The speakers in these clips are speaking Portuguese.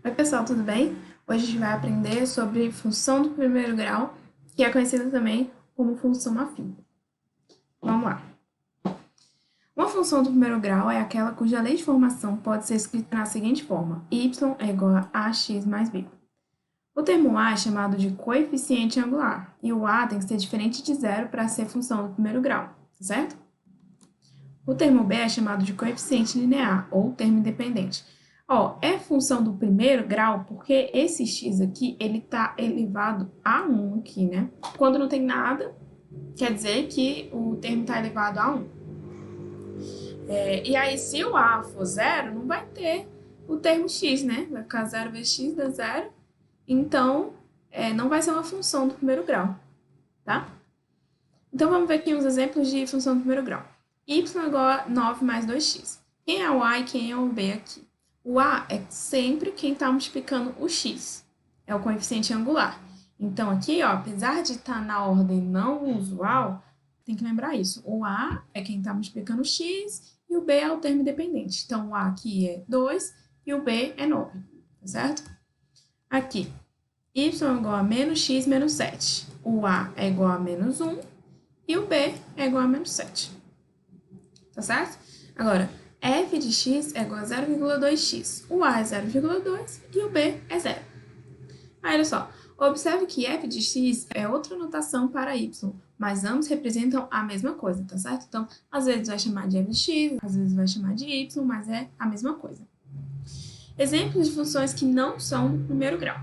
Oi pessoal, tudo bem? Hoje a gente vai aprender sobre função do primeiro grau, que é conhecida também como função afim. Vamos lá. Uma função do primeiro grau é aquela cuja lei de formação pode ser escrita na seguinte forma: y é igual a ax mais b. O termo a é chamado de coeficiente angular, e o a tem que ser diferente de zero para ser função do primeiro grau, certo? O termo b é chamado de coeficiente linear, ou termo independente. É função do primeiro grau porque esse x aqui, ele tá elevado a 1 aqui, né? Quando não tem nada, quer dizer que o termo tá elevado a 1. E aí, se o a for zero, não vai ter o termo x, né? Vai ficar 0 vezes x dá 0. Então, não vai ser uma função do primeiro grau, tá? Então, vamos ver aqui uns exemplos de função do primeiro grau. Y é igual a 9 mais 2x. Quem é o a e quem é o b aqui? O a é sempre quem está multiplicando o x. É o coeficiente angular. Então, aqui, apesar de estar na ordem não usual, tem que lembrar isso. O a é quem está multiplicando o x e o b é o termo independente. Então, o a aqui é 2 e o b é 9, tá certo? Aqui, y é igual a menos x menos 7. O a é igual a menos 1 e o b é igual a menos 7. Tá certo? Agora, f de x é igual a 0,2x. O a é 0,2 e o b é 0. Aí, olha só. Observe que f de x é outra notação para y, mas ambos representam a mesma coisa, tá certo? Então, às vezes vai chamar de f de x, às vezes vai chamar de y, mas é a mesma coisa. Exemplos de funções que não são do primeiro grau.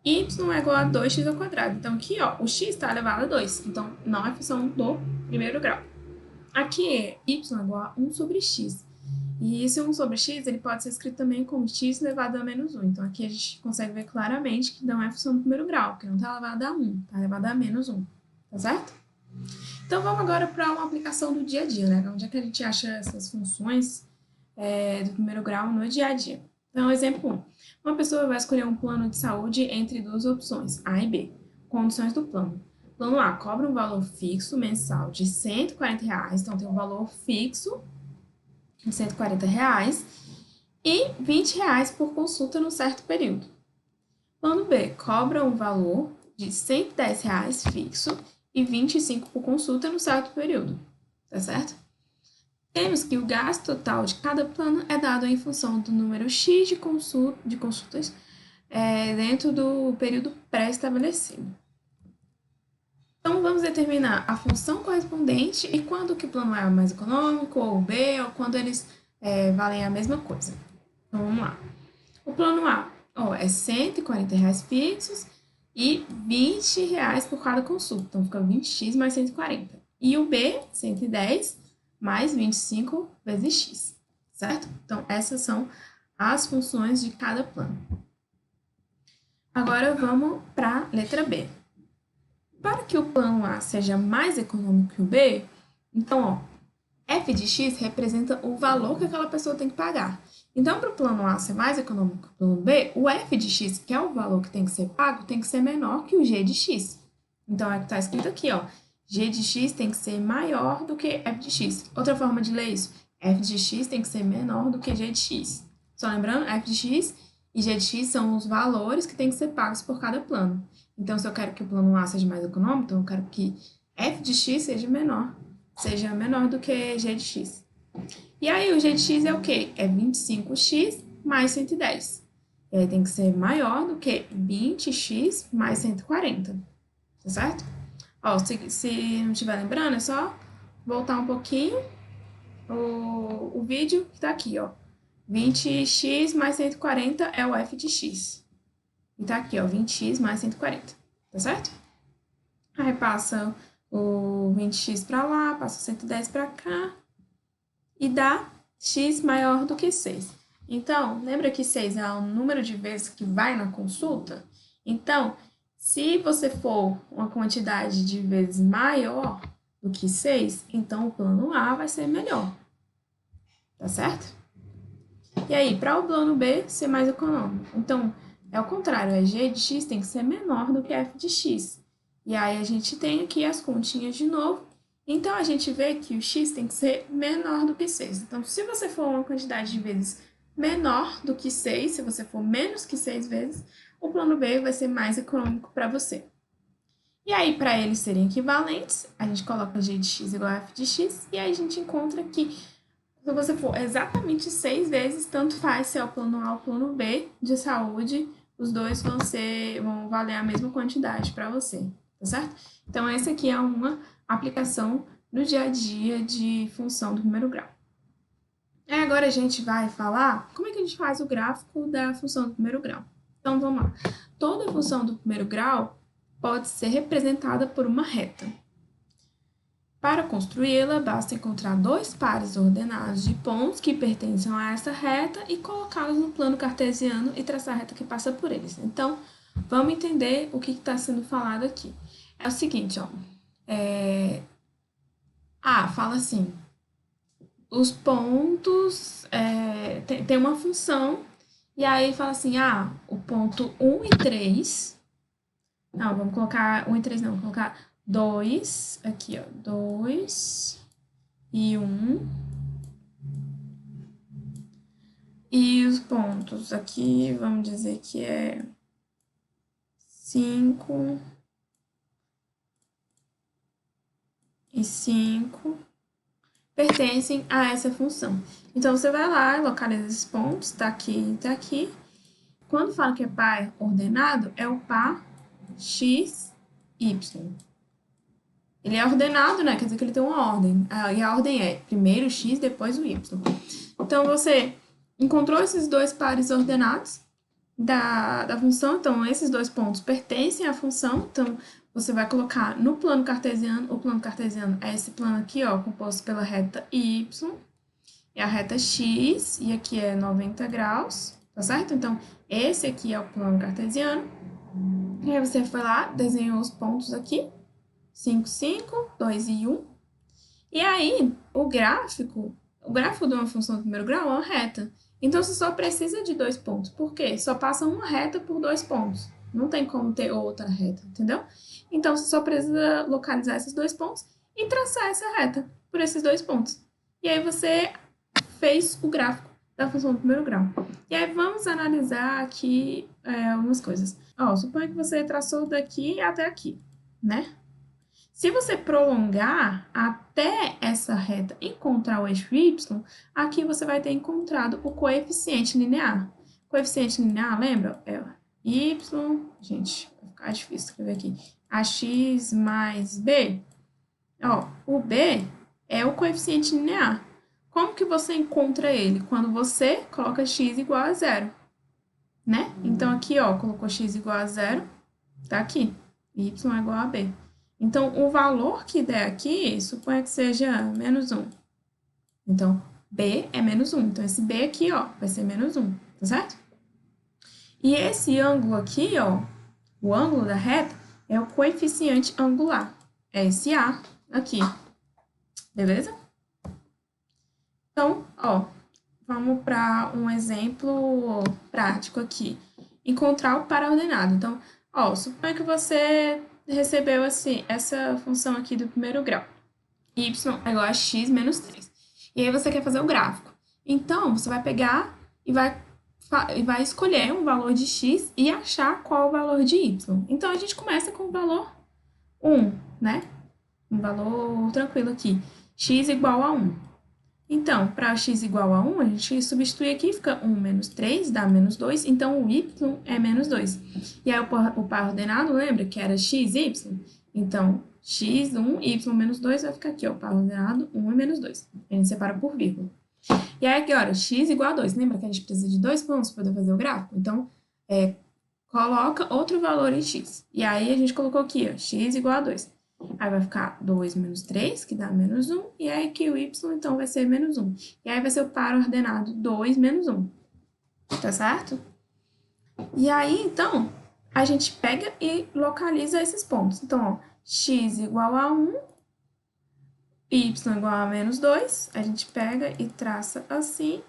Y é igual a 2x ao quadrado. Então, aqui, o x está elevado a 2. Então, não é função do primeiro grau. Aqui, y é igual a 1 sobre x. E esse 1 sobre x, ele pode ser escrito também como x elevado a menos 1. Então, aqui a gente consegue ver claramente que não é função do primeiro grau, porque não está elevado a 1, está elevado a menos 1. Tá certo? Então, vamos agora para uma aplicação do dia a dia, né? Onde é que a gente acha essas funções do primeiro grau no dia a dia? Então, exemplo 1. Uma pessoa vai escolher um plano de saúde entre duas opções, A e B. Condições do plano. Plano A cobra um valor fixo mensal de R$ 140, então tem um valor fixo de R$ 140 e R$ 20 por consulta num certo período. Plano B cobra um valor de R$ 110 fixo e R$ 25 por consulta num certo período, tá certo? Temos que o gasto total de cada plano é dado em função do número x de consultas dentro do período pré-estabelecido. Então, vamos determinar a função correspondente e quando que o plano A é mais econômico, ou o B, ou quando eles valem a mesma coisa. Então, vamos lá. O plano A é R$ 140 fixos e R$ 20 por cada consulta. Então, fica 20x mais 140. E o B, 110 mais 25 vezes x, certo? Então, essas são as funções de cada plano. Agora, vamos para a letra B. Para que o plano A seja mais econômico que o B, então, f de x representa o valor que aquela pessoa tem que pagar. Então, para o plano A ser mais econômico que o plano B, o f de x, que é o valor que tem que ser pago, tem que ser menor que o g de x. Então, é o que está escrito aqui, g de x tem que ser maior do que f de x. Outra forma de ler isso, f de x tem que ser menor do que g de x. Só lembrando, f de x e g de x são os valores que têm que ser pagos por cada plano. Então, se eu quero que o plano A seja mais econômico, então eu quero que f de x seja menor do que g de x. E aí, o g de x é o quê? É 25x mais 110. E aí, tem que ser maior do que 20x mais 140. Tá certo? Se não estiver lembrando, é só voltar um pouquinho o vídeo que tá aqui, 20x mais 140 é o f de x. E tá aqui, 20x mais 140, tá certo? Aí passa o 20x para lá, passa o 110 para cá e dá x maior do que 6. Então, lembra que 6 é o número de vezes que vai na consulta? Então, se você for uma quantidade de vezes maior do que 6, então o plano A vai ser melhor, tá certo? E aí, para o plano B ser mais econômico? Então, é o contrário, g de x tem que ser menor do que f de x. E aí, a gente tem aqui as continhas de novo, Então, a gente vê que o x tem que ser menor do que 6. Então, se você for uma quantidade de vezes menor do que 6, se você for menos que 6 vezes, o plano B vai ser mais econômico para você. E aí, para eles serem equivalentes, a gente coloca g de x igual a f de x, e aí a gente encontra que se você for exatamente 6 vezes, tanto faz se é o plano A ou o plano B de saúde, os dois vão valer a mesma quantidade para você, tá certo? Então, essa aqui é uma aplicação no dia a dia de função do primeiro grau. Agora a gente vai falar como é que a gente faz o gráfico da função do primeiro grau. Então, vamos lá. Toda função do primeiro grau pode ser representada por uma reta. Para construí-la, basta encontrar dois pares ordenados de pontos que pertencem a essa reta e colocá-los no plano cartesiano e traçar a reta que passa por eles. Então, vamos entender o que está sendo falado aqui. É o seguinte, ó. Fala assim, os pontos, tem uma função, e aí fala assim, o ponto 1 e 3, não, vamos colocar 1 e 3 não, vamos colocar 2, aqui ó, 2 e 1, e os pontos aqui, vamos dizer que é 5 e 5, pertencem a essa função. Então, você vai lá e localiza esses pontos, tá aqui e tá aqui. Quando fala que é par ordenado, é o par x, y. Ele é ordenado, né? Quer dizer que ele tem uma ordem. E a ordem é primeiro o x, depois o y. Então, você encontrou esses dois pares ordenados da função. Então, esses dois pontos pertencem à função. Então, você vai colocar no plano cartesiano. O plano cartesiano é esse plano aqui, ó, composto pela reta y e a reta x. E aqui é 90 graus, tá certo? Então, esse aqui é o plano cartesiano. E aí, você foi lá, desenhou os pontos aqui. 5, 5, 2 e 1. E aí, o gráfico de uma função do primeiro grau é uma reta. Então, você só precisa de dois pontos. Por quê? Só passa uma reta por dois pontos. Não tem como ter outra reta, entendeu? Então, você só precisa localizar esses dois pontos e traçar essa reta por esses dois pontos. E aí, você fez o gráfico da função do primeiro grau. E aí, vamos analisar aqui algumas coisas. Suponha que você traçou daqui até aqui, né? Se você prolongar até essa reta encontrar o eixo y, aqui você vai ter encontrado o coeficiente linear. Coeficiente linear, lembra? É y, gente, vai ficar difícil escrever aqui, ax mais b. O b é o coeficiente linear. Como que você encontra ele? Quando você coloca x igual a zero, né? Então, aqui, colocou x igual a zero, tá aqui, y é igual a b. Então, o valor que der aqui, suponha que seja menos 1. Então, B é menos 1. Então, esse B aqui, vai ser menos 1, tá certo? E esse ângulo aqui, o ângulo da reta, é o coeficiente angular. É esse A aqui. Beleza? Então, vamos para um exemplo prático aqui. Encontrar o par ordenado. Então, suponha que você recebeu assim, essa função aqui do primeiro grau. Y é igual a x menos 3. E aí você quer fazer o gráfico. Então, você vai pegar e vai escolher um valor de x e achar qual o valor de y. Então, a gente começa com o valor 1, né? Um valor tranquilo aqui. X igual a 1. Então, para x igual a 1, a gente substitui aqui, fica 1 menos 3, dá menos 2, então o y é menos 2. E aí o par ordenado, lembra que era x, y? Então, x, 1, y menos 2 vai ficar aqui, o par ordenado, 1 e menos 2. A gente separa por vírgula. E aí aqui, olha, x igual a 2. Lembra que a gente precisa de dois pontos para poder fazer o gráfico? Então, coloca outro valor em x. E aí a gente colocou aqui, x igual a 2. Aí vai ficar 2 menos 3, que dá menos 1. E aí aqui o y, então, vai ser menos 1. E aí vai ser o par ordenado 2 menos 1. Tá certo? E aí, então, a gente pega e localiza esses pontos. Então, x igual a 1, y igual a menos 2. A gente pega e traça assim.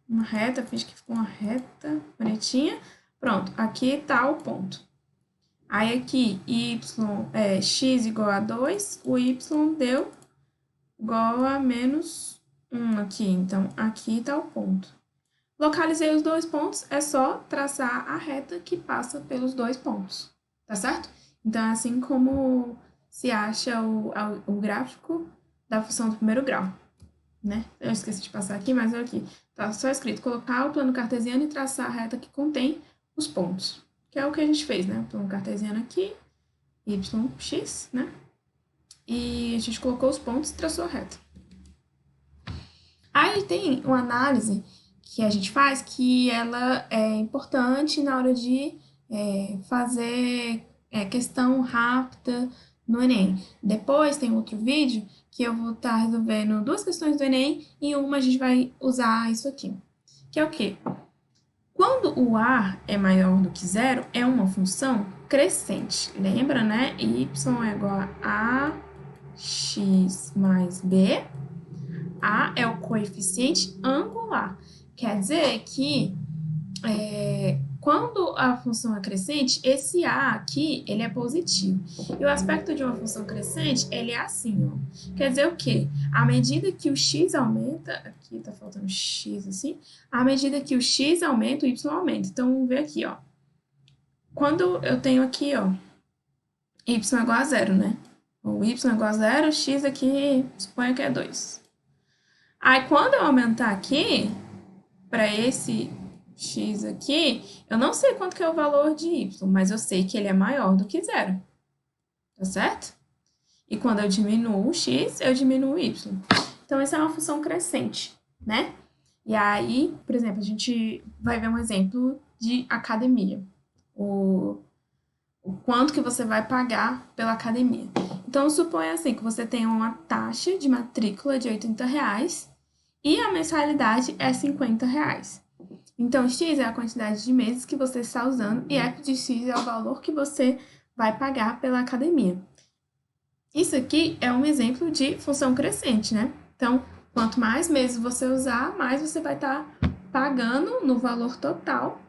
Uma reta, finge que ficou uma reta bonitinha. Pronto, aqui tá o ponto. Aí aqui, x igual a 2, o y deu igual a menos 1 aqui. Então, aqui está o ponto. Localizei os dois pontos, é só traçar a reta que passa pelos dois pontos, tá certo? Então, é assim como se acha o gráfico da função do primeiro grau, né? Eu esqueci de passar aqui, mas aqui tá só escrito colocar o plano cartesiano e traçar a reta que contém os pontos, que é o que a gente fez, né? O plano cartesiano aqui, yx, né? E a gente colocou os pontos e traçou a reta. Aí tem uma análise que a gente faz que ela é importante na hora de fazer questão rápida no Enem. Depois tem outro vídeo que eu vou estar resolvendo duas questões do Enem e uma a gente vai usar isso aqui. Que é o quê? Quando o A é maior do que zero, é uma função crescente. Lembra, né? Y é igual a ax mais b. A é o coeficiente angular. Quer dizer que quando a função é crescente, esse A aqui, ele é positivo. E o aspecto de uma função crescente, ele é assim, ó. Quer dizer o quê? À medida que o x aumenta, aqui tá faltando x assim, à medida que o x aumenta, o y aumenta. Então, vamos ver aqui, ó. Quando eu tenho aqui, ó, y é igual a zero, né? O y é igual a zero, x aqui, suponha que é 2. Aí, quando eu aumentar aqui, para esse x aqui, eu não sei quanto que é o valor de y, mas eu sei que ele é maior do que zero, tá certo? E quando eu diminuo o x, eu diminuo o y. Então, essa é uma função crescente, né? E aí, por exemplo, a gente vai ver um exemplo de academia. O quanto que você vai pagar pela academia. Então, suponha assim, que você tem uma taxa de matrícula de R$ 80 e a mensalidade é R$ 50. Então, x é a quantidade de meses que você está usando e f de x é o valor que você vai pagar pela academia. Isso aqui é um exemplo de função crescente, né? Então, quanto mais meses você usar, mais você vai estar pagando no valor total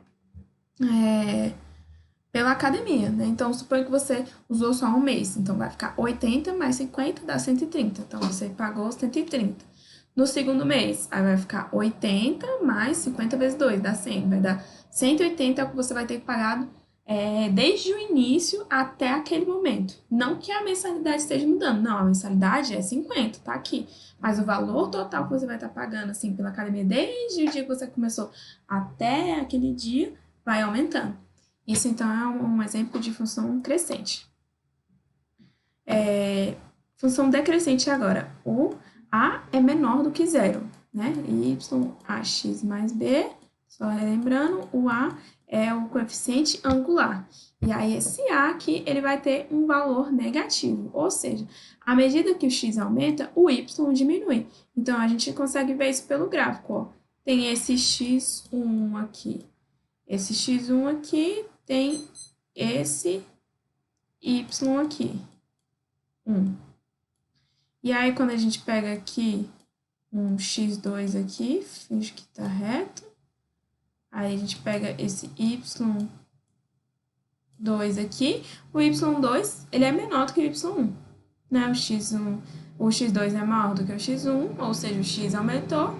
pela academia, né? Então, suponha que você usou só um mês, então vai ficar 80 mais 50 dá 130. Então, você pagou 130. No segundo mês, aí vai ficar 80 mais 50 vezes 2, dá 100. Vai dar 180 é o que você vai ter pagado desde o início até aquele momento. Não que a mensalidade esteja mudando, não, a mensalidade é 50, tá aqui. Mas o valor total que você vai estar pagando, assim, pela academia, desde o dia que você começou até aquele dia, vai aumentando. Isso, então, é um exemplo de função crescente. Função decrescente agora. O A é menor do que zero, né? Y, ax mais b, só relembrando, o A é o coeficiente angular. E aí, esse A aqui, ele vai ter um valor negativo, ou seja, à medida que o x aumenta, o y diminui. Então, a gente consegue ver isso pelo gráfico, ó. Tem esse x1 aqui. Esse x1 aqui tem esse y aqui, 1. E aí, quando a gente pega aqui um x2 aqui, finge que tá reto. Aí, a gente pega esse y2 aqui. O y2, ele é menor do que o y1, né? O x2 é maior do que o x1, ou seja, o x aumentou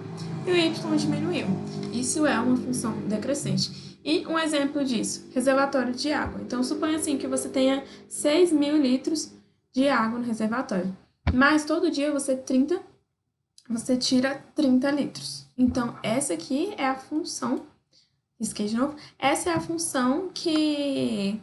e o y diminuiu. Isso é uma função decrescente. E um exemplo disso, reservatório de água. Então, suponha assim que você tenha 6.000 litros de água no reservatório. Mas todo dia você tira 30 litros. Então, essa aqui é a função, risquei de novo, essa é a função que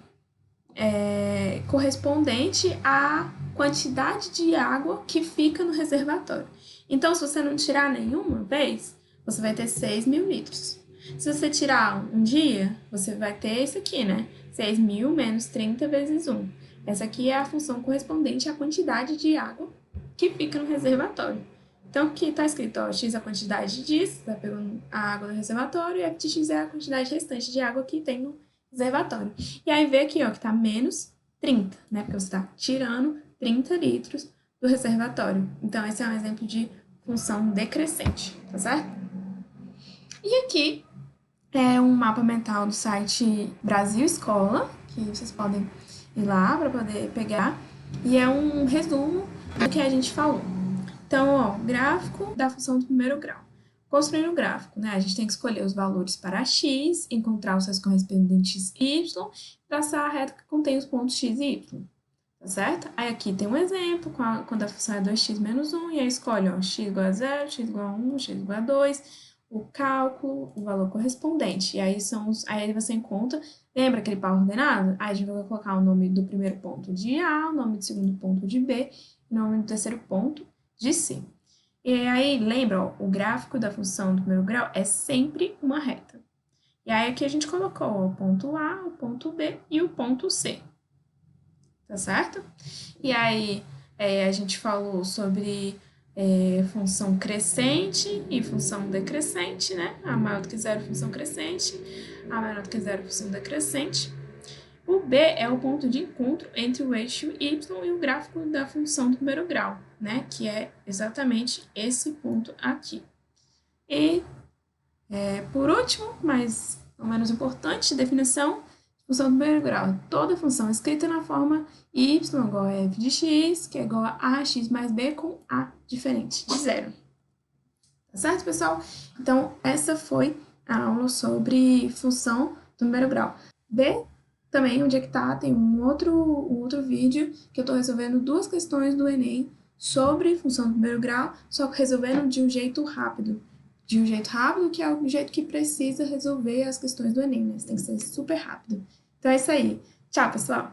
é correspondente à quantidade de água que fica no reservatório. Então, se você não tirar nenhuma vez, você vai ter 6.000 litros. Se você tirar um dia, você vai ter isso aqui, né? 6.000 menos 30 vezes 1. Essa aqui é a função correspondente à quantidade de água que fica no reservatório. Então, aqui está escrito, ó, x é a quantidade disso, vai pegando a água do reservatório, e f de x é a quantidade restante de água que tem no reservatório. E aí, vê aqui, ó, que está menos 30, né? Porque você está tirando 30 litros do reservatório. Então, esse é um exemplo de função decrescente, tá certo? E aqui é um mapa mental do site Brasil Escola, que vocês podem ir lá para poder pegar. E é um resumo do que a gente falou. Então, ó, gráfico da função do primeiro grau. Construindo o gráfico, né? A gente tem que escolher os valores para x, encontrar os seus correspondentes y, traçar a reta que contém os pontos x e y. Tá certo? Aí aqui tem um exemplo, quando a função é 2x menos 1, e aí escolhe, ó, x igual a 0, x igual a 1, x igual a 2, o cálculo, o valor correspondente. E aí aí você encontra, lembra aquele par ordenado? Aí a gente vai colocar o nome do primeiro ponto de A, o nome do segundo ponto de B, e o nome do terceiro ponto de C. E aí, lembra, ó, o gráfico da função do primeiro grau é sempre uma reta. E aí aqui a gente colocou ó, o ponto A, o ponto B e o ponto C. Tá certo? E aí a gente falou sobre função crescente e função decrescente, né? A maior do que zero, função crescente, a menor do que zero, função decrescente. O B é o ponto de encontro entre o eixo y e o gráfico da função do primeiro grau, né? Que é exatamente esse ponto aqui. E, por último, mas não menos importante, definição de função do primeiro grau. Toda função escrita na forma y igual a f de x, que é igual a ax mais b com a diferente de zero. Tá certo, pessoal? Então, essa foi a aula sobre função do primeiro grau. B também, onde é que tá, tem um outro vídeo que eu tô resolvendo duas questões do Enem sobre função do primeiro grau, só que resolvendo de um jeito rápido. De um jeito rápido, que é o jeito que precisa resolver as questões do Enem, né? Tem que ser super rápido. Então é isso aí. Tchau, pessoal!